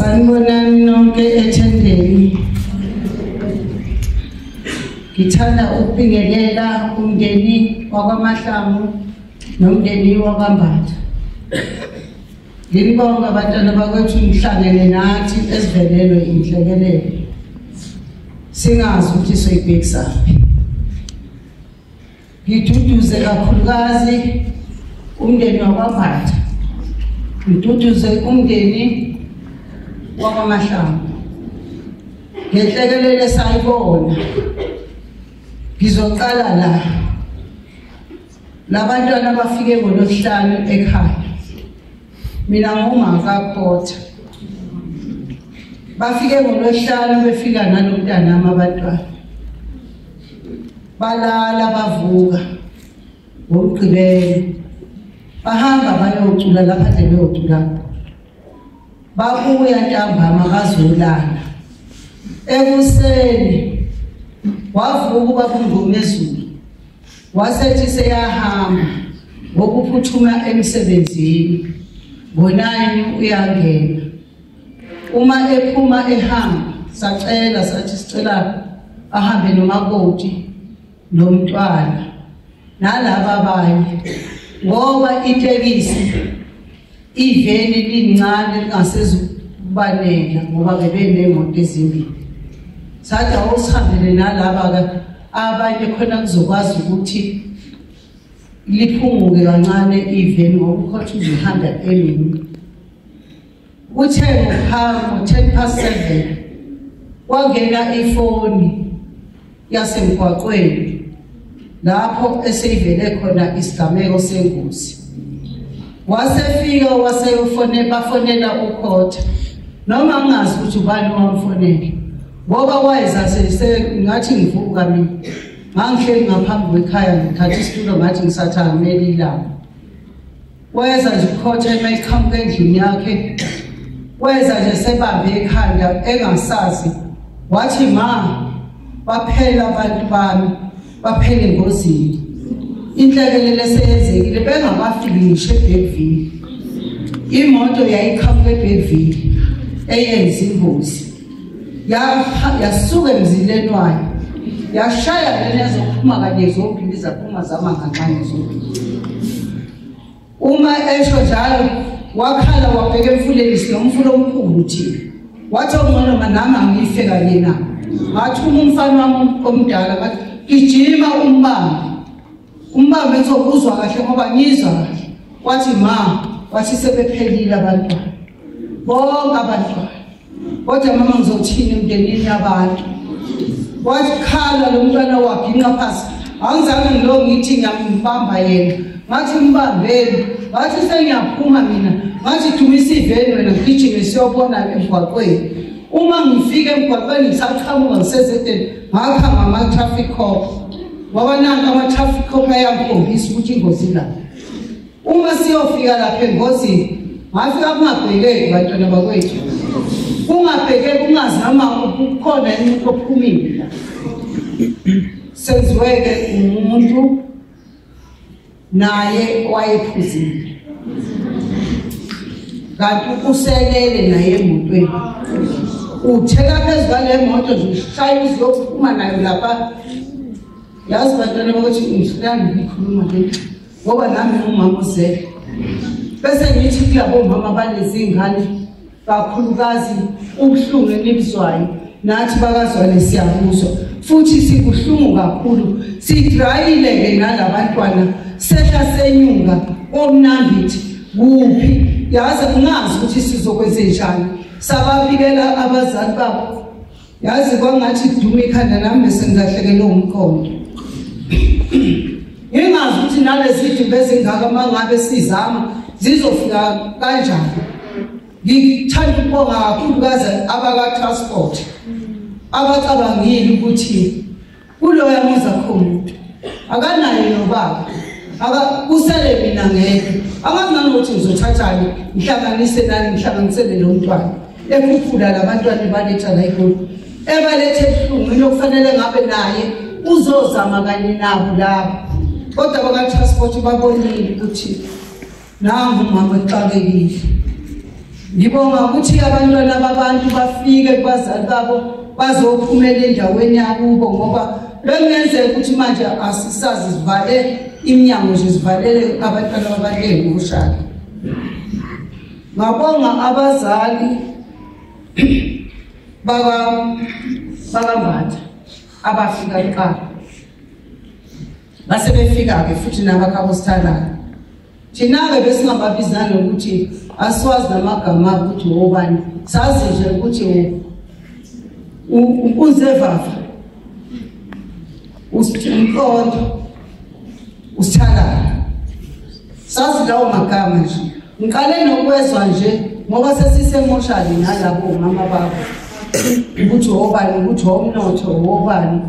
Sanibonani nonke ethendeni. Ngithanda ukubingelela umndeni wakwaMahlangu nomndeni wakwaMbatha. Ngibonga abantwana bakwethu ngihlangene nathi esivelelwe inhlekelele. Singazi ukuthi soyibhekisa. Ngiduduze kakhulukazi umndeni wakwaMbatha. Ngiduduze umndeni wakwaMahlangu. Ngenhlekelele sayibona. Ngizoqala la. Labantwana bafike ngolosihlanu ekhaya. Mina ngumakakhotha. Bafike ngolosihlanu befika nanomntana abantwana. Balala bavuka. Ngokugqibela. Bahamba bayocula lapha beyocula. Babuya ntambama bazolala. Ekuseni wavuka babungomezulu. Wasethi seyahamba ngokuphuthuma emsebenzini. Ngo9 uyangena. Uma ephuma ehamba sacela sathi sicela ahambe nomakoti nomntwana nalabo abanye ngoba itekisi iveni lincane lingasezukubanela ngoba bebenemoto ezimbili. Sathi awusihambele nalabo abanye khona kuzokwazi ukuthi liphunguke kancane iveni ngoba ukhothi uzihamba emini. Uthe ngophambo 7:10 wangena ifoni yasemgwaqweni lapho eseyivele khona isigameko sengozi. Wasefika bafonela ukhotha noma ngingazi ukuthi ubani wamfonela ngoba wayeza ngathi ngivuka mina ngangihleli ngaphambi kwekhaya ngithatha isitulo ngathi ngisathamela ilanga. Weza nje ukhotha eyiqhamuka endlini yakhe. Weza nje sebambe ekhanda engasazi wathi ma baphela abantu bami baphele engozini. Inhlekelele seyenzekile bengabafiki ngisho eBergville. Imoto yayiqhamuka eBergville eyenza ingozi. Yasuka emzileni wayo. Yashaya lena ezophuma kanye zombili zaphuma zamangancane zombili. Uma esho njalo wakhala wabheka emfuleni sinomfulo omkhulu uthi wathi ngcono manami angife kanye na. Ngathuma umfana wami omdala ngathi gijima umbambe ezokuzwa kahle ngoba ngizwa kahle. Wathi ma wathi sebephelile abantwana bonke abantwana kodwa mama ngizothini emndenini yabantu. Wakhala lo mntwana waginqa phansi angizange ngilo ngithi ngiyambamba yena ngathi mbambeni wathi sengiyaphuma mina ngathi dumisa iveni wena ngigijime siyobona emgwaqweni. Uma ngifike emgwaqweni ngisaqhamuka ngisezedeni ngakhanga ama-traffic cop ngoba nanka ama-traffic cop ayangikhombisa ukuthi ingozi la. Uma siyofika lapha engozini ngafika kungabhekeki bantwana bakwethu. Kungabhekeki ungazama ukukhona umuntu ophumile la. Senziweke umuntu naye wayephuzile. Kanti uselele naye emotweni. Utheka phezu kwale moto nje ushaya uziyophuma nayo lapha. Yazi bantwana bakuthi ngifuna ngikhuluma lento ngoba nami ngumama uzele. Bese ngithi kulabo mama balezingane kakhulukazi ubuhlungu enibuzwayo nathi bakazwane siyabuzwa futhi sikuhlungu kakhulu. Sidrayile ke nalabantwana sehla senyunga omnambithi kuphi yazi kungazi ukuthi sizokwenze njani. Sababikela abazali babo yazi kwangathi duma ikhanda nami bese ngilahlekelwe umqondo. Ngingazi ukuthi nalezi zinto ezingaka mangabe sizama zizofika kanjani. Ngithanda ukubonga kakhulukazi abaka-transport abacabangile ukuthi kuloya muza khona akanayo nobaba kusele mina ngeke akazi ukuthi ngizothathani ngihlanganise nani ngihlanganisele lo mntwana ekhuphula labantwana baletha la ekhona ebalethe ebuhlungu inokufanele ngabe naye uzozama kanye nabo labo kodwa abaka-transport babonile ukuthi nangu umama exakekile Ngibonga ukuthi abantwana babantu bafike kubazali babo bazophumela endaweni yakubo ngoba bekungenzeka ukuthi manje asisazi sivale iminyango nje sivalele abantwana babantu ngoshaka. Ngabonga abazali bakambatha abafika ekhaya. Base befika ke futhi nabakhabo sithandana. Thina-ke besingababizana ukuthi asiwazi namagama ukuthi obani. Sazi nje ukuthi uZevafa, uMpondo, uSithandana. Sazi lawo magama nje. Ngiqale nokwezwa nje ngoba sesisemoshali nalabo mama babo. Ukuthi obani, ukuthi omnotho obani.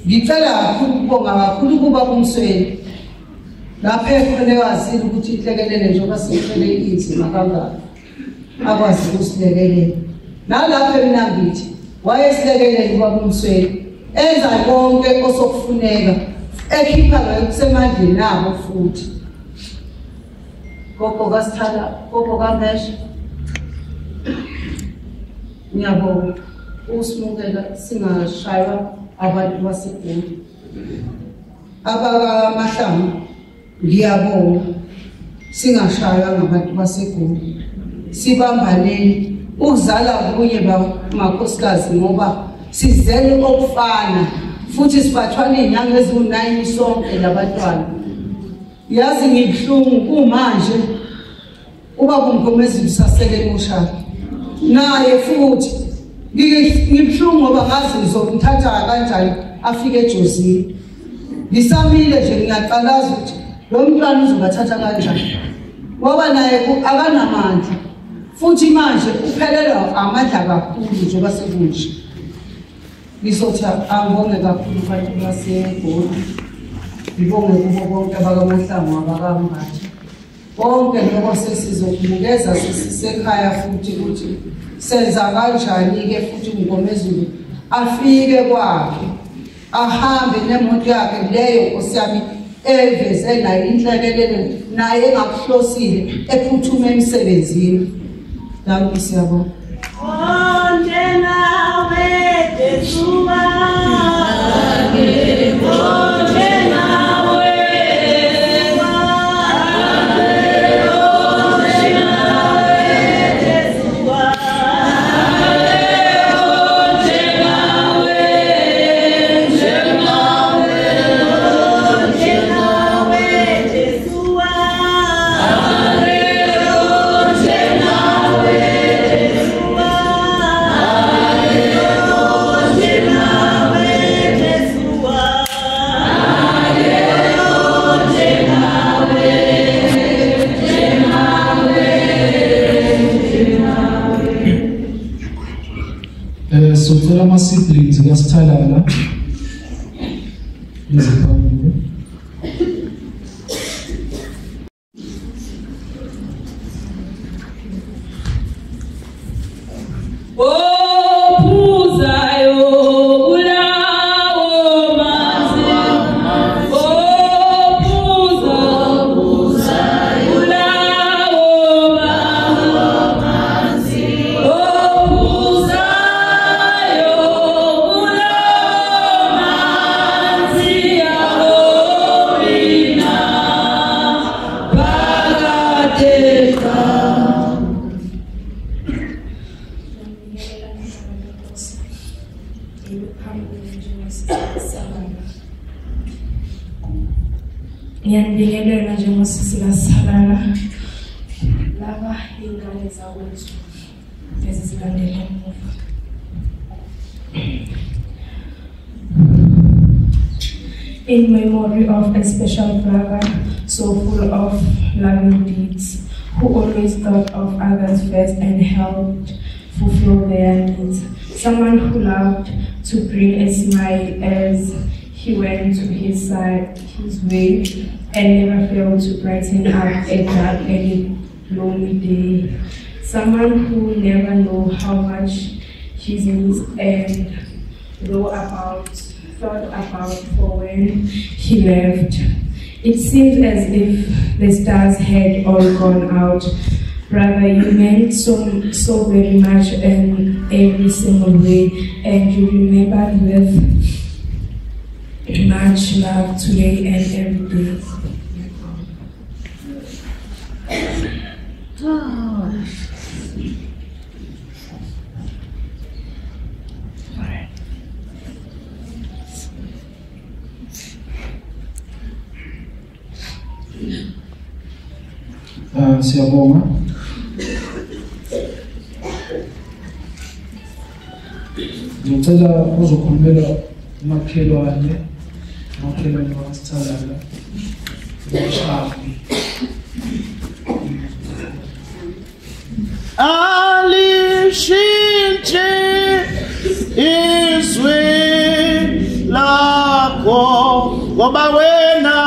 Ngicela kakhulu ukubonga kakhulu kuba kumsweni. Lapha ekhona wazile ukuthi inhlekelele njengoba sihlele inzima kangaka. Akwazi ukusilekelela. Nalapha eMnambithi wayesilekelela kuba kumsweni. Enza konke osokufuneka. Ekhipha ngokusemandleni nabo futhi. Gogo kaSithala, gogo kaMesha. Ngiyabonga usimukela singashaywa abantu baseGoli. AbakaMahlangu ngiyabonga singashaywa ngabantu baseGoli. Sibambaneni ukuzala kunye bamakhosikazi ngoba sizele okufana futhi sibathwana izinyanga eziwu9 sonke labantwana. Yazi ngibhlungu kumanje ubaba uMgomezulu sasele emoshaka. Naye futhi ngibhlungu ngoba ngazi ngizomthatha kanjani afike eJozini. Ngisamile nje ngiyaqalaza ukuthi lo mntwana uzobathatha kanjani. Ngoba naye akanamandla. Futhi manje uphelelwa amandla kakhulu njengoba sekunje. Ngizothi angibonge kakhulu abantu baseGoli. Ngibonge kubo bonke abakaMahlangu abakambatha. Bonke lokho sesizokunikeza sesisekhaya futhi ukuthi senza kanjani ke futhi uMgomezulu afike kwakhe. Ahambe nemoto yakhe leyo Nkosi yami eveze nayo inhlekelele naye engakuhlosile ephuthume emsebenzini. Danke siyabonga. Onke nawe Jesuwa. Socela ama-siblings kaSithandana eziphambili. Ngiyabingelela njengosisi kaSithandana laba ingane zakwethu ezizilandela emuva. In memory of a special brother so full of loving deeds, who always thought of others first and helped fulfill their needs. Someone who loved to bring a smile as he went to his way and never failed to brighten up a dark and lonely day. Someone who never knew how much his needs and thought about for when he left. It seemed as if the stars had all gone out, Brother, you meant so very much in every single way, and you remembered with much love today and every day. Siyabonga. Ngicela uzokhulumela umakhelwane wakasithalala uShafi. Alishintshe izwi lakho ngoba wena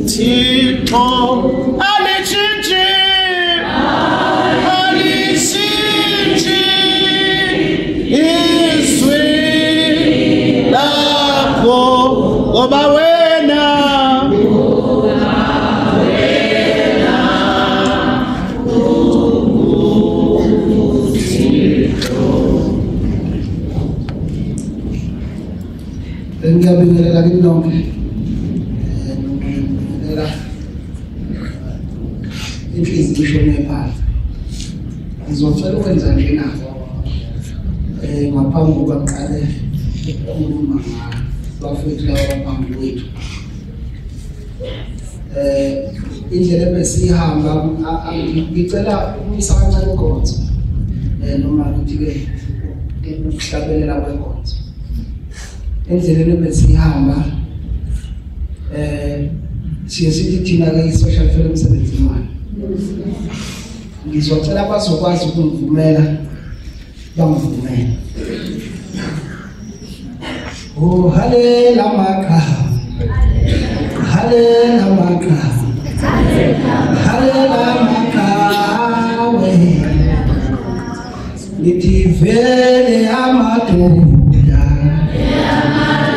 uThixo. Alishintshe izwi lakho ngoba wena ngiyabingelela kini lonke inhliziyo ishone phansi. Ngizocela ukwenza njena ngaphambi kokuba ngiqale ukukhuluma ngabafowethu laba abaphambi kwethu. Indlela ebesihamba ngicela ukumisa kancane inkonzo noma ngithi-ke ukuhlabelela kwenkonzo. Endleleni ebesihamba siye sithi thina-ke i-social fair emsebenzini wami. Ngizocela abazokwazi ukungivumela bangivumele. Oh, halela magama, halela magama, halela magama. Lithi vele amadoda,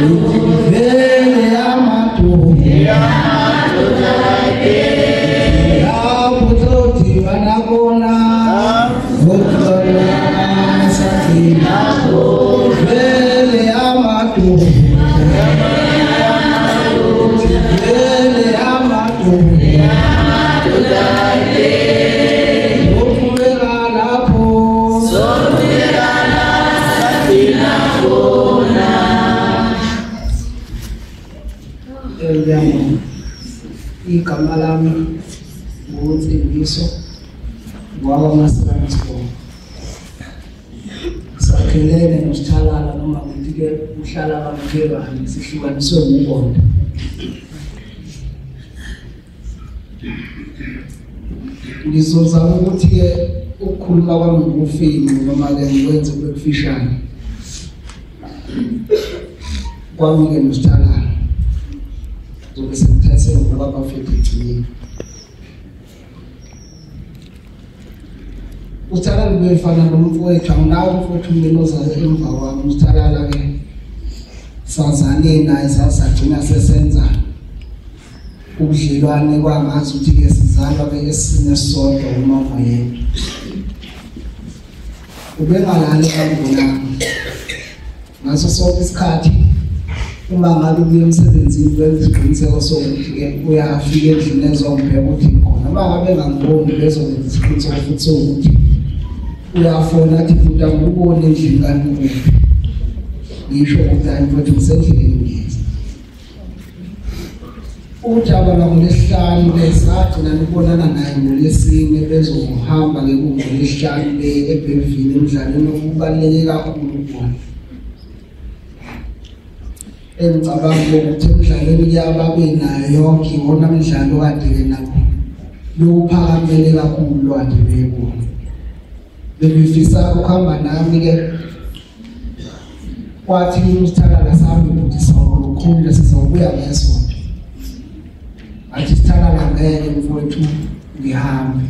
lithi vele amadoda. Wanakona Vokala Sakina Vele Amatu Vele Amatu Vokala Lapo Vokala Sakina Kona Eliamo Ikamalami Mutsingiso Wawa Masansko Sakhelene nosithalala noma ngithi-ke uhlala kaMkhwebane sihlukaniswe ngubonda. Ngizozama ukuthi-ke ukukhuluma kwami ngokufingqa noma-ke ngikwenze kube kufishane kwami-ke nosithalala zobe sengithathe ngoba bafike egcineni. UThalala ubefana nomfowethu, anginawo umfowethu umlelo ozayo emva kwami. UThalala-ke sazane naye sasagcina sesenza ubudlelwane kwangazi ukuthi-ke sizalwa-ke esisine sisodwa umama yedwa. Ubengalali kambonami ngaso sonke isikhathi. Uma ngabe ubuye emsebenzini wenza isiqiniseko sokuthi-ke uyafika endlini ezongibheka ukuthi khona. Uma ngabe engangiboni bezokwenza isiqiniseko futhi sokuthi uyafona athi futhi angikubone endlini kanti ukuphi. Ngisho ukuthi hayi mfowethu ngisendleleni ngiyeza. Ujaba ngolesihlanu lesagcina nibonana naye ngolesine bezohamba-ke kungolesihlanu le eBellville emdlalweni okubaluleke kakhulu kubona. Engicabanga ukuthi emdlalweni kuyababe nayo yonke iwona mdlalo kade-ke nakho lokuphakamele kakhulu lwakhe bebona. Bebefisa ukuhamba nami-ke kwathi uSithalala sami ukuthi sawukhuluma sizobuya ngesonto. Athi Sithalala ngeke mfowethu ngihambe.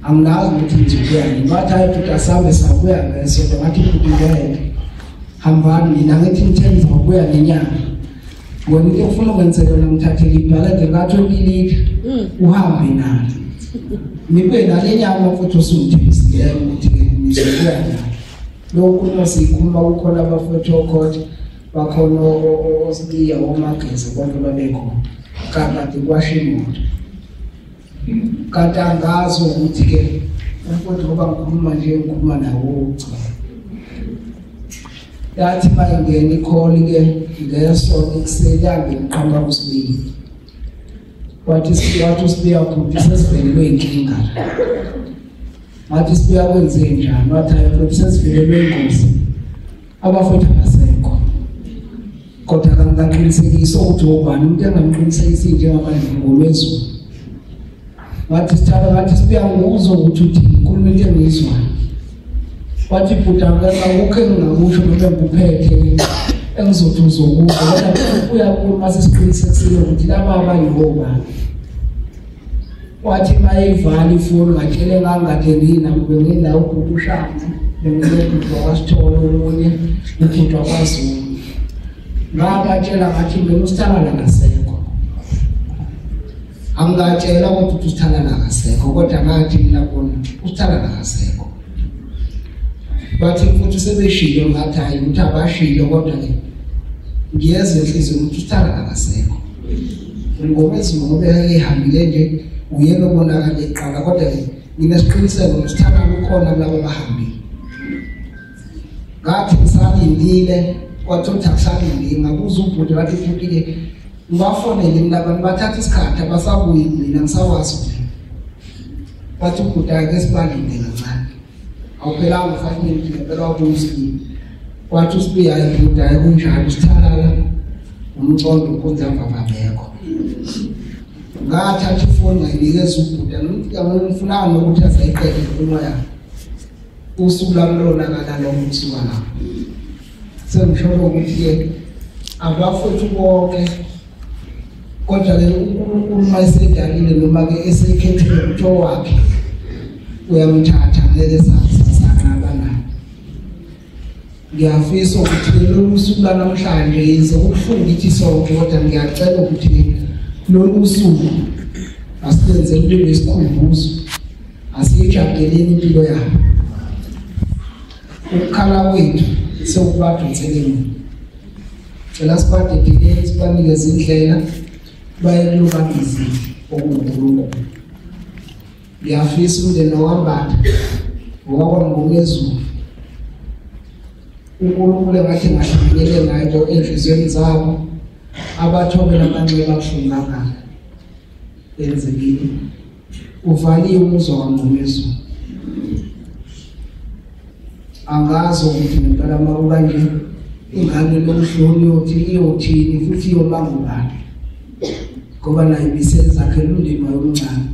Anginazi ukuthi ngizobuya nini. Bathi hayi futhi asabe sabuya ngesonto. Ngathi futhi ngeke hambani mina ngithi ngithe ngizobuya ngenyanga. wena into ufuna ukwenzela namthathela ibhalade nga-20 uhambe nalo nibe nalenyama futhi usudizile ukuthi nizokuya nalo lokhu nosikhuluma ukhona abafotokoti bakhona osibiya omagezi bonke babekho kanti kwasha imoto kanti angazi ukuthi ke mfowethu ngoba ngikhuluma nje ngikhuluma nawo cha yathi bayingena ikholi ke ngeso ekuseyambe ngiqhamba kusibili wathi sibiya ukuthi sesivelelwe inkinga wathi sibiya kwenze njani wathi futhi sesivelelwe ingozi abafowethu abasekho kodwa kangaqinisekisa ukuthi ubani umuntu engamqinisekisi njengamanje ngomezulu wathi sithatha wathi sibiya nguzwa ukuthi uthi inkulumo into engizwayo wathi bhuta ngakho engingakusho noma ngiphethe engizothi uzokuzwa kodwa uyakhuluma mase siqinisekisile ukuthi laba abayihoba wathi mayivala ifoni ngatshele ngangadelina kube nginawo ubhuti ushanti bengilokhu wasithola omunye ubhuti wakwazulu ngabatshela ngathi mina usithandana ngasekho angatshela ukuthi usithandana ngasekho kodwa ngathi mina bona usithandana ngasekho bathi futhi sebeshilo ngathi hayi ukuthi abashilo kodwa ke ngiyeza inhliziyo ukuthi usithandana ngasekho ngomezulu ngoba ehambile nje uyena obonakala eqala kodwa ke nginesiqiniseko usithandana ukhona laba abahambile ngathi ngisalindile kwathi uthakusalindile ngabuza ubhuti wathi futhi ke ngibafonele mina abantu bathatha isikhathi abasabuyi mina ngisawazi bathi ubhuti ake sibalinde kancane awuphelanga 5 minutes ngempela wabuyisile kwathi usibiya ibhuti hayi kunjalo sithalala umcondo ukhonza mvavabekho ngathatha ifoni ngayinikeza ubhuti ngifuna nokuthi azayiqede inkulumo yakhe usuku lami lonakala lokusuka lapho sengisho ukuthi abafowethu bonke kodwa ke uNkulunkulu mayisedalile noma ke esekhethile ukuthi wakhe uyamthatha ngeke sasakana ngiyafisa ukuthi lolu suku namhlanje yize ukuhlunga ithi sonke kodwa ngiyacela ukuthi lolu suku asiyenze impilo yesikhumbuzo asiyijabuleleni impilo yakhe ukukhala kwethu sokubadonseleni cela sibadedele sibanikeze indlela bayekulubambizi okuNkulunkulu ngiyafisa umndeni wambatha ngokwangomezulu uNkulunkulu engathi ngahlanganyele ngayo enhliziyweni zabo abathobela amanxeba abuhlungu kangaka enzekile uvaliwe umuzwa wangomezulu angazi ukuthi ngempela makuba nje ingane lokuhloni iyothini futhi iyobanga ubani ngoba nayo ibisezakhela umndeni wayomncane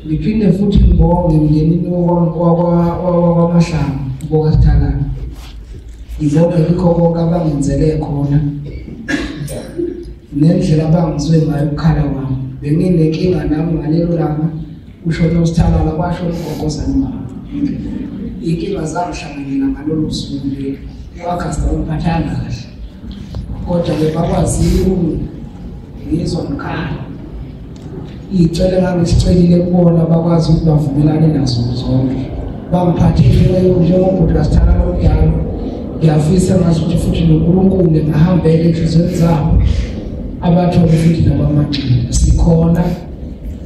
ngiphinde futhi ngibonge emndenini wakwamahlangu bokasithalana ngibonge likho konke abangenzele khona nendlela abangizwe ngayo ukukhala kwami benginenkinga nami ngalelo langa ushona usithalala kwasho ugogoza nami inkinga zangihlanganyela ngalolu suku leli wakasta umphathanga kahle kodwa ke bakwazile ngizwa ngikhala icele ngangisicela kubona bakwazi ukuthi bavumelane nazo zonke bangiphathile njengomuntu wasithalala omdala ngiyafisa ngazuthi futhi noNkulunkulu ngahambele enhliziyweni zabo abathole futhi nabamagxile sikhona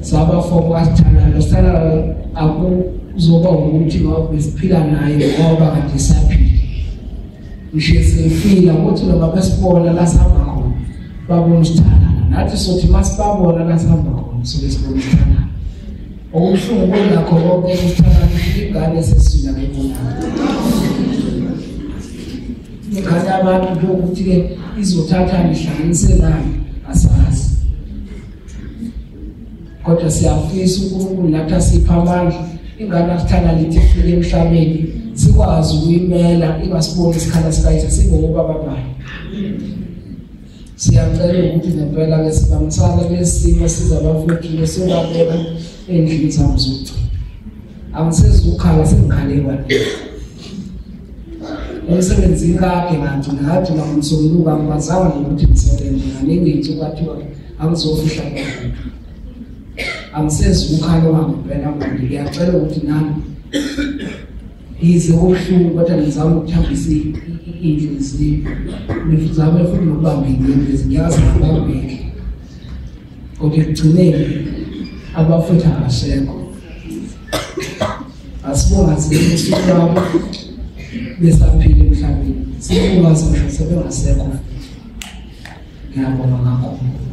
sabafoko wasithalala sithalala akuzoba ukuthi ngoba siphila naye ngoba kade saphila ngisho sifila ukuthi noma besibona la sihamba khona babona usithalala nathi sothi masibabona la sihamba khona sobe sibona usithalala okubuhlungu kulakho konke usithalala ingane sesina ngayibona ingane abantu ukuthi ke izothatha ihlanganise nami asazi kodwa siyafisa uNkulunkulu nathi asipha amandla ingane asithanda lithi ifike emhlabeni sikwazi ukuyimela ingasiboni isikhala sikayise singoba babayo siyacela ukuthi ngempela ke sibambisana lesimo sizabafundile sobabeka endlini zabo zokugcina angisezukhala sengikhale kwani emsebenzini kakhe kanti ngathi ngomsunguluka ngibazama ukuthi ngisebenze kaningi insuku kwathiwa angizofihla konke angisenzi ukhalo wami phela manje ngiyacela ukuthi nami ize ubuhlungu kodwa ngizama ukuthambisa inhliziyo ngizama futhi nokubamba ingcindezi ngiyazi ngibambeke kodwa ekugcineni abafutha abasekho asibonga sizosuku labo besaphila emhlabeni sibonga ngisho sebengasekho ngiyabonga kakhulu